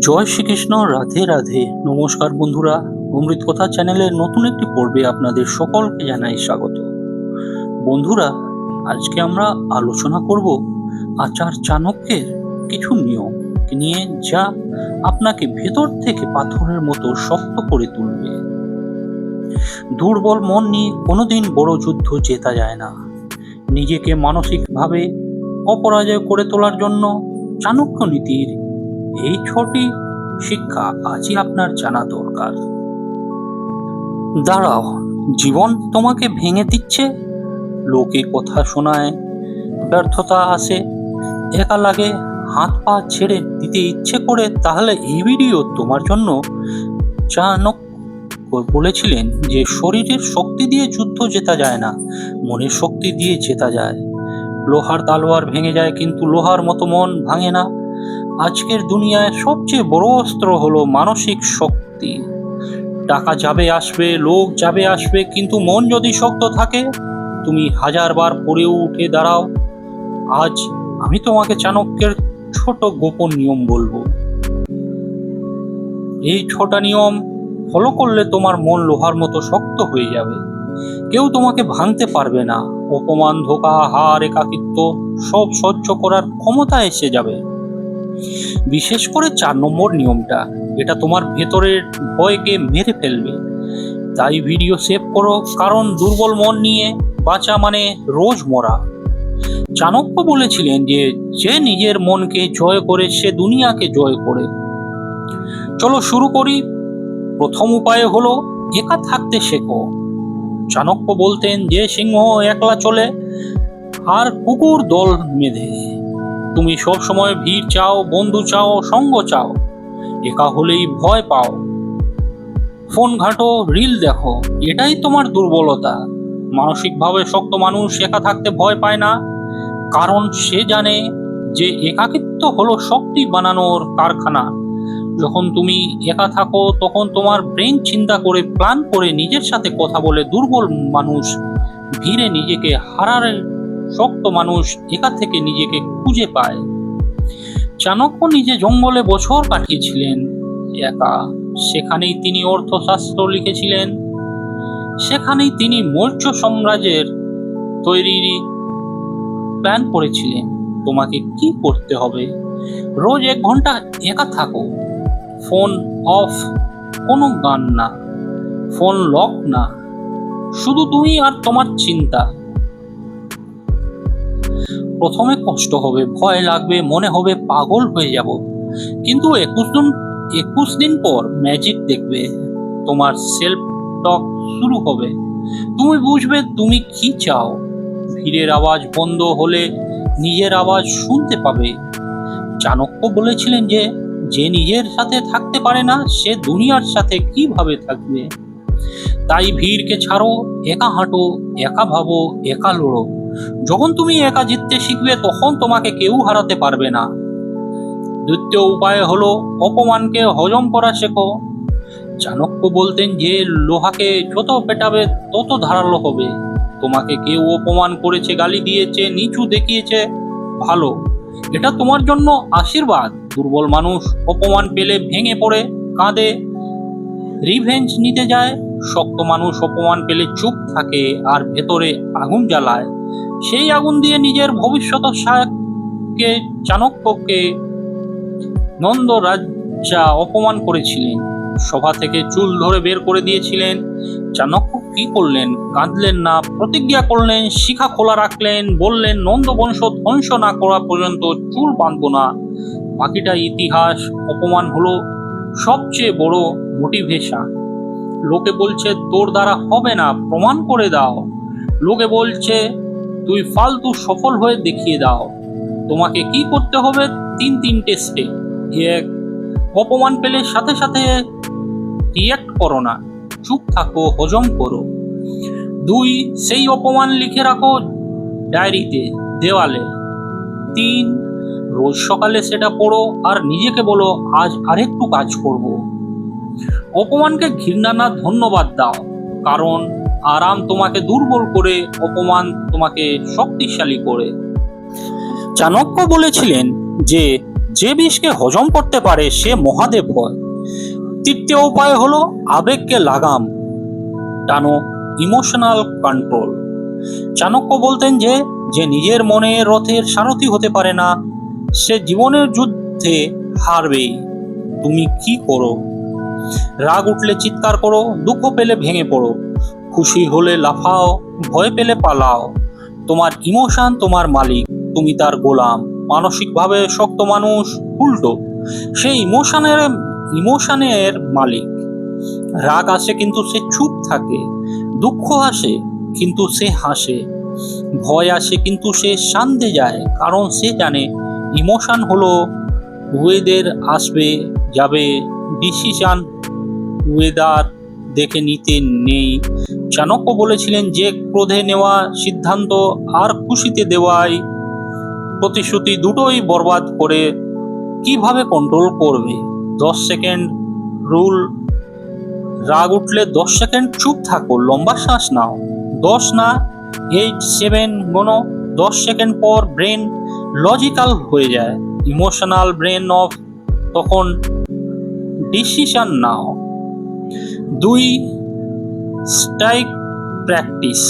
জয় শ্রীকৃষ্ণ, রাধে রাধে। নমস্কার বন্ধুরা, অমৃত কথা চ্যানেলের নতুন একটি পর্বে আপনাদের সকলকে জানাই স্বাগত। বন্ধুরা, আজকে আমরা আলোচনা করব আচার্য চাণক্যের কিছু নিয়ম নিয়ে, যা আপনাকে ভেতর থেকে পাথরের মতো শক্ত করে তুলবে। দুর্বল মন নিয়ে কোনোদিন বড় যুদ্ধ জেতা যায় না। নিজেকে মানসিকভাবে অপরাজয় করে তোলার জন্য চাণক্য নীতির এই ছটি শিক্ষা আজই আপনার জানা দরকার। দাঁড়াও, জীবন তোমাকে ভেঙে দিচ্ছে, লোকে কথা শোনায়, ব্যর্থতা আসে, একা লাগে, হাত পা ছেড়ে দিতে ইচ্ছে করে, তাহলে এই ভিডিও তোমার জন্য। চাণক্য বলেছিলেন যে শরীরের শক্তি দিয়ে যুদ্ধ জেতা যায় না, মনের শক্তি দিয়ে জেতা যায়। লোহার তালোয়ার ভেঙে যায়, কিন্তু লোহার মতো মন ভাঙে না। আজকের দুনিয়ায় সবচেয়ে বড় অস্ত্র হলো মানসিক শক্তি। টাকা যাবে আসবে, লোক যাবে আসবে, কিন্তু মন যদি শক্ত থাকে, তুমি হাজারবার পড়েও উঠে দাঁড়াও। আজ আমি তোমাকে চাণক্যের ছোট গোপন নিয়ম বলবো। এই ছোট নিয়ম ফলো করলে তোমার মন লোহার মতো শক্ত হয়ে যাবে। কেউ তোমাকে ভাঙতে পারবে না। অপমান, ধোঁকা, হার, একাকিত্ব সব সহ্য করার ক্ষমতা এসে যাবে। বিশেষ করে 4 নম্বর নিয়মটা, এটা তোমার ভেতরের ভয়কে মেরে ফেলবে। তাই ভিডিও সেভ করো, কারণ দুর্বল মন নিয়ে বাঁচা মানে রোজ মরা। চাণক্য বলেছিলেন যে যে নিজের মনকে জয় করে সে দুনিয়াকে জয় করে। চলো শুরু করি। প্রথম উপায় হলো একা থাকতে শেখো। চাণক্য বলতেন যে সিংহ একলা চলে আর কুকুর দল বেঁধে। তুমি সব সময় ভিড় চাও, বন্ধু চাও, সঙ্গ চাও, একা হলেই ভয় পাও। ফোন ঘাঁটো, রিল দেখো, এটাই তোমার দুর্বলতা। মানসিকভাবে শক্ত মানুষ একা থাকতে ভয় পায় না, কারণ সে জানে যে একাকিত্ব হলো শক্তি বানানোর কারখানা। যখন তুমি একা থাকো তখন তোমার ব্রেন চিন্তা করে, প্ল্যান করে, নিজের সাথে কথা বলে। দুর্বল মানুষ ভিড়ে নিজেকে হারায়, শক্ত মানুষ একা থেকে নিজেকে খুঁজে পায়। চাণক্য নিজে জঙ্গলে বছর কাটিয়েছিলেন একা। সেখানেই তিনি অর্থশাস্ত্র লিখেছিলেন, সেখানেই তিনি মৌর্য সাম্রাজ্যের তৈরির প্ল্যান করেছিলেন। তোমাকে কি করতে হবে? রোজ 1 ঘন্টা একা থাকো। ফোন অফ, কোনো গান না, ফোন লক না, শুধু তুমি আর তোমার চিন্তা। প্রথমে কষ্ট হবে, ভয় লাগবে, মনে হবে পাগল হয়ে যাব, কিন্তু 21 দিন পর ম্যাজিক দেখবে। তোমার সেলফ টক শুরু হবে। তুমি বুঝবে তুমি কি চাও। ভিড়ের আওয়াজ বন্ধ হলে নিজের আওয়াজ শুনতে পাবে। চাণক্য বলেছিলেন যে যে নিজের সাথে থাকতে পারে না সে দুনিয়ার সাথে কিভাবে থাকবে। তাই ভিড়কে ছাড়ো, একা হাঁটো, একা ভাবো, একা লড়ো। যখন তুমি একা জিততে শিখবে তখন তোমাকে কেউ হারাতে পারবে না। দ্বিতীয় উপায় হলো অপমানকে হজম করা শেখো। চাণক্য বলতেন যে লোহাকে যত পেটাবে তত ধারালো হবে। তোমাকে কেউ অপমান করেছে, গালি দিয়েছে, নিচু দেখিয়েছে, ভালো, এটা তোমার জন্য আশীর্বাদ। দুর্বল মানুষ অপমান পেলে ভেঙে পড়ে, কাঁদে, রিভেঞ্জ নিতে যায়। শক্ত মানুষ অপমান পেলে চুপ থাকে আর ভেতরে আগুন জ্বালায়। সেই আগুন দিয়ে নিজের ভবিষ্যৎ সায়ককে, চাণক্যকে নন্দ রাজা অপমান করেছিলেন, সভা থেকে চুল ধরে বের করে দিয়েছিলেন। চাণক্য কি করলেন? কাঁদলেন না, প্রতিজ্ঞা করলেন, শিখা খোলা রাখলেন, বললেন নন্দ বংশ ধ্বংস না করা পর্যন্ত চুল বাঁধবো না। বাকিটা ইতিহাস। অপমান হলো সবচেয়ে বড় মোটিভেশন। লোকে বলছে তোর দ্বারা হবে না, প্রমাণ করে দাও। লোকে বলছে তুই ফালতু, সফল হয়ে দেখিয়ে দাও। তোমাকে কি করতে হবে? 3টে স্টেপ। 1, অপমান পেলে সাথে সাথে রিঅ্যাক্ট করো না, চুপ থাকো, হজম করো। 2, সেই অপমান লিখে রাখো ডায়েরিতে, দেওয়ালে। 3, রোজ সকালে সেটা পড়ো আর নিজেকে বলো আজ আরেকটু কাজ করব। অপমানকে ঘৃণা না, ধন্যবাদ দাও, কারণ আরাম তোমাকে দুর্বল করে, অপমান তোমাকে শক্তিশালী করে। চাণক্য বলেছিলেন যে যে বিষকে হজম করতে পারে সে মহাদেব হয়। তৃতীয় উপায় হলো আবেগকে লাগাম টানো, ইমোশনাল কন্ট্রোল। চাণক্য বলতেন যে যে নিজের মনের রথের সারথি হতে পারে না সে জীবনের যুদ্ধে হারবেই। তুমি কি করো? রাগ উঠলে চিৎকার করো, দুঃখ পেলে ভেঙে পড়ো, খুশি হলে লাফাও, ভয় পেলে পালাও। তোমার ইমোশন তোমার মালিক, তুমি তার গোলাম। মানসিকভাবে শক্ত মানুষ উল্টো, সে ইমোশনের মালিক। রাগ আসে কিন্তু সে চুপ থাকে, দুঃখ আসে কিন্তু সে হাসে, ভয় আসে কিন্তু সে শান্তি যায়, কারণ সে জানে ইমোশন হলো ওয়েদের আসবে যাবে, ডিসিশন ওয়েদার দেখে নিতে নেই। চাণক্য বলেছিলেন যে ক্রোধে নেওয়া সিদ্ধান্ত আর খুশিতে দেওয়াই প্রতিশ্রুতি দুটোই বরবাদ করে। কিভাবে কন্ট্রোল করবে? 10 সেকেন্ড রুল। রাগ উঠলে 10 সেকেন্ড চুপ থাকো, লম্বা শ্বাস নাও। 10 না 8 7 গোনো। 10 সেকেন্ড পর ব্রেন লজিক্যাল হয়ে যায়, ইমোশনাল ব্রেন অফ, তখন ডিসিশন নাও। 2 স্ট্রাইক প্র্যাকটিস।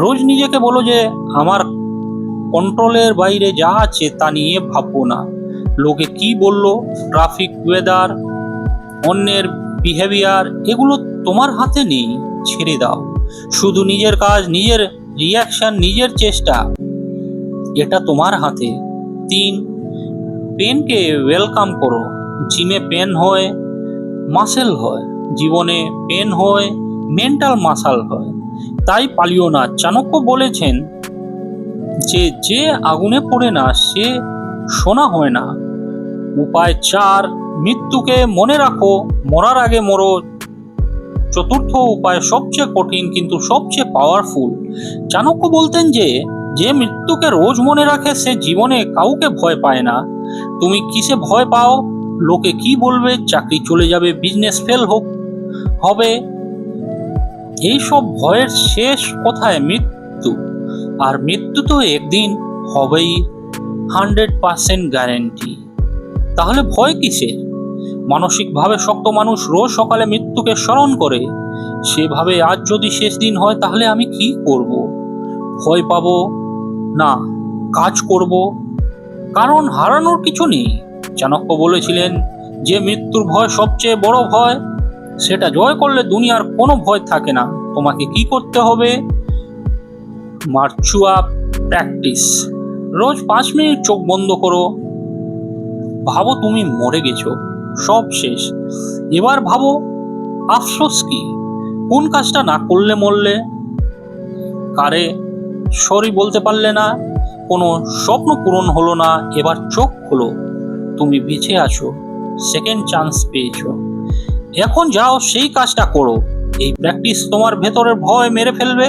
রোজ নিজেকে বলো যে আমার কন্ট্রোলের বাইরে যা আছে তা নিয়ে ভাববো না। লোকে কি বললো, ট্রাফিক, ওয়েদার, অন্যের বিহেভিয়ার, এগুলো তোমার হাতে নেই, ছেড়ে দাও। শুধু নিজের কাজ, নিজের রিয়াকশন, নিজের চেষ্টা, এটা তোমার হাতে। 3 পেনকে ওয়েলকাম করো। জিমে পেন হয়, মাসেল হয়, জীবনে পেন হয়, মেন্টাল মাসাল হয়, তাই পালিও না। চাণক্য বলেছেন যে যে আগুনে পড়ে না সে সোনা হয় না। উপায় 4 মৃত্যুকে মনে রাখো, মরার আগে মরো। চতুর্থ উপায় সবচেয়ে কঠিন কিন্তু সবচেয়ে পাওয়ারফুল। চাণক্য বলতেন যে যে মৃত্যুকে রোজ মনে রাখে সে জীবনে কাউকে ভয় পায় না। তুমি কিসে ভয় পাও? লোকে কি বলবে, চাকরি চলে যাবে, বিজনেস ফেল হবে, এইসব ভয়ের শেষ কোথায়? মৃত্যু। আর মৃত্যু তো একদিন হবেই, 100% গ্যারেন্টি। তাহলে ভয় কিসে? মানসিকভাবে শক্ত মানুষ রোজ সকালে মৃত্যুকে স্মরণ করে, সেভাবে আজ যদি শেষ দিন হয় তাহলে আমি কি করব? ভয় পাবো না, কাজ করব, কারণ হারানোর কিছু নেই। চাণক্য বলেছিলেন যে মৃত্যুর ভয় সবচেয়ে বড় ভয়, সেটা জয় করলে দুনিয়ার কোনো ভয় থাকে না। তোমাকে কি করতে হবে? মার্চুয়া প্র্যাকটিস। রোজ 5 মিনিট চোখ বন্ধ করো, ভাবো তুমি মরে গেছো, সব শেষ। এবার ভাবো আফসোস কি, কোন কাজটা না করলে মরলে, কারে সরি বলতে পারলে না, কোনো স্বপ্ন পূরণ হলো না। এবার চোখ খোলো, তুমি বেঁচে আছো, সেকেন্ড চান্স পেয়েছো, এখন যাও সেই কাজটা করো। এই প্র্যাকটিস তোমার ভেতরের ভয় মেরে ফেলবে,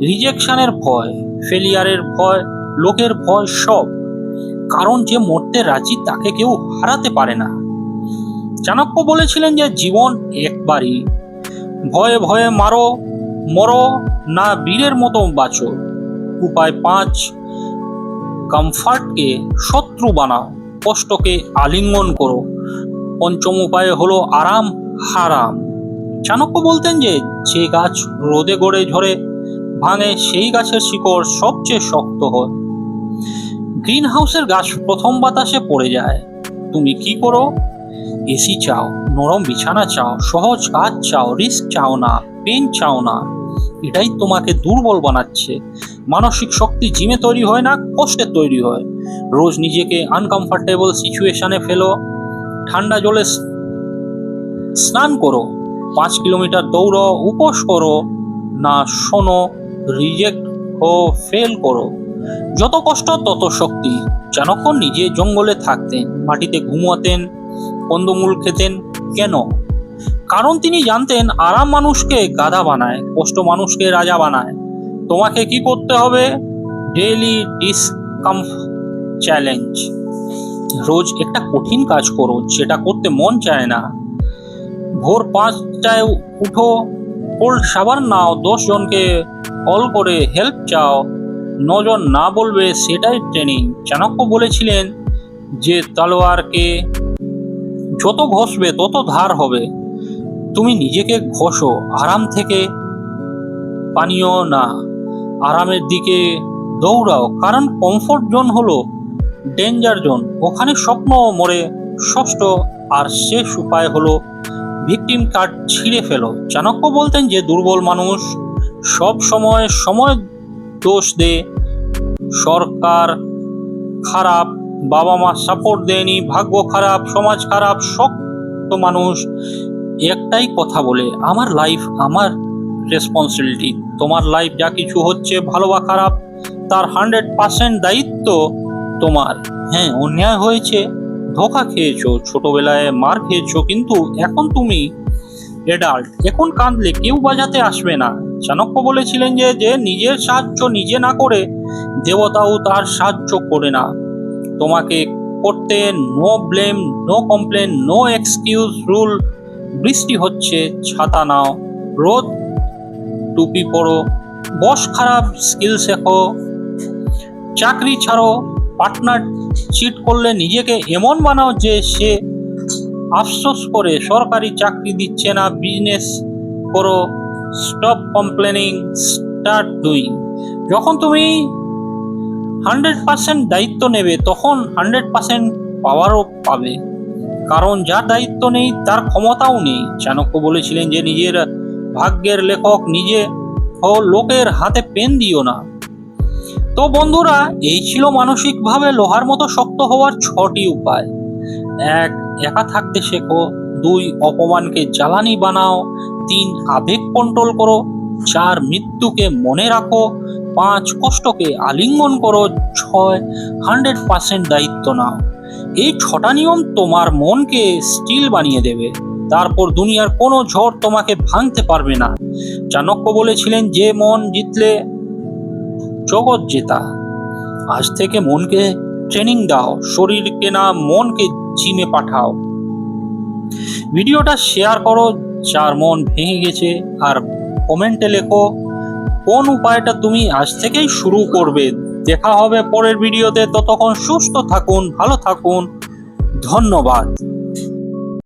রিজেকশনের ভয়, ফেলিয়ারের ভয়, লোকের ভয়, সব। কারণ যে মরতে রাজি তাকে কেউ হারাতে পারে না। চাণক্য বলেছিলেন যে জীবন একবারই, ভয়ে ভয়ে মরো না বীরের মতো বাঁচো। উপায় 5 কমফর্টকে শত্রু বানাও, কষ্টকে আলিঙ্গন করো। পঞ্চম উপায় হলো আরাম হারাম। চাণক্য বলতেন যে যে গাছ রোদে গড়ে ঝরে ভাঙে সেই গাছের শিকড় সবচেয়ে শক্ত হয়। গ্রিন হাউসের গাছ প্রথম বাতাসে পড়ে যায়। তুমি কি করো? এসি চাও, নরম বিছানা চাও, সহজ কাজ চাও, রিস্ক চাও না, পেন চাও না। এটাই তোমাকে দুর্বল বানাচ্ছে। মানসিক শক্তি জিমে তৈরি হয় না, কষ্টে তৈরি হয়। রোজ নিজেকে আনকমফর্টেবল সিচুয়েশনে ফেলো, ঠান্ডা জলে স্নান করো, 5 কিলোমিটার দৌড়ো, উপোস করো, না শোনো, রিজেক্ট ও ফেল করো। যত কষ্ট তত শক্তি। চাণক্য নিজে জঙ্গলে থাকতেন, মাটিতে ঘুমাতেন, কন্দমূল খেতেন। কেন? কারণ তিনি জানতেন আরাম মানুষকে গাধা বানায়, কষ্ট মানুষকে রাজা বানায়। তোমাকে কি করতে হবে? Daily challenge. রোজ একটা কঠিন কাজ করো যেটা করতে মন চায় না। ভোর 5টায় উঠো, কোল্ড সাবান নাও, 10 জনকে কল করে হেল্প চাও, 9 জন না বলবে সেটাই ট্রেনিং। চাণক্য বলেছিলেন যে তলোয়ারকে যত ঘষবে তত ধার হবে। তুমি নিজেকে ঘষো, আরাম থেকে পানীয় না, আরামের দিকে দৌড়াও, কারণ কমফোর্ট জোন হলো ডেঞ্জার জোন, ওখানে স্বপ্ন মরে। ষষ্ঠ আর শেষ উপায় হলো ভিকটিম কার্ড ছিঁড়ে ফেলো। চাণক্য বলতেন যে দুর্বল মানুষ সব সময় দোষ দেয়, সরকার খারাপ, বাবা মা সাপোর্ট দেয়নি, ভাগ্য খারাপ, সমাজ খারাপ। শক্ত মানুষ একটাই কথা বলে, আমার লাইফ আমার রেসপন্সিবিলিটি। তোমার লাইফ যা কিছু হচ্ছে ভালো বা খারাপ তার 100% দায়িত্ব তোমার। হ্যাঁ, অন্যায় হয়েছে, ধোকা খেয়েছো, ছোটবেলায় মার খেয়েছো, কিন্তু এখন তুমি এডাল্ট, এখন কাঁদলে কেউ বাজাতে আসবে না। চাণক্য বলেছিলেন যে যে নিজের সাহায্য নিজে না করে দেবতাও তার সাহায্য করে না। তোমাকে করতে no blame, no complain, no excuse rule. বৃষ্টি হচ্ছে, ছাতা নাও, রোদ টুপি পরো, বস খারাপ, স্কিল শেখো, চাকরি ছাড়ো, পার্টনার চিট করলে নিজেকে এমন বানাও যে সে আফসোস করে সরকারি চাকরি দিচ্ছে না, বিজনেস করো, স্টপ কমপ্লেনিং, স্টার্ট ডুইং। যখন তুমি 100% দায়িত্ব নেবে তখন 100% পাওয়ারও পাবে, কারণ যার দায়িত্ব নেই তার ক্ষমতাও নেই। চাণক্য বলেছিলেন যে নিজের ভাগ্যের লেখক নিজে হও, লোকের হাতে পেন দিও না। তো বন্ধুরা, এই ছিল মানসিকভাবে লোহার মতো শক্ত হওয়ার 6টি উপায়। 1. একা থাকতে শেখো। 2. অপমানকে জ্বালানি বানাও। 3. আবেগ কন্ট্রোল করো। 4. মৃত্যুকে মনে রাখো। 5. কষ্টকে আলিঙ্গন করো। 6. 100% দায়িত্ব নাও। এই 6টা নিয়ম তোমার মনকে স্টিল বানিয়ে দেবে, তারপর দুনিয়ার কোনো ঝড় তোমাকে ভাঙতে পারবে না। চাণক্য বলেছিলেন যে মন জিতলে জগৎ জেতা। আজ থেকে মনকে ট্রেনিং দাও, শরীরকে না, মনকে জিমে পাঠাও। ভিডিওটা শেয়ার করো যার মন ভেঙে গেছে, আর কমেন্টে লেখো কোন উপায়টা তুমি আজ থেকেই শুরু করবে। দেখা হবে পরের ভিডিওতে, ততক্ষণ সুস্থ থাকুন, ভালো থাকুন, ধন্যবাদ।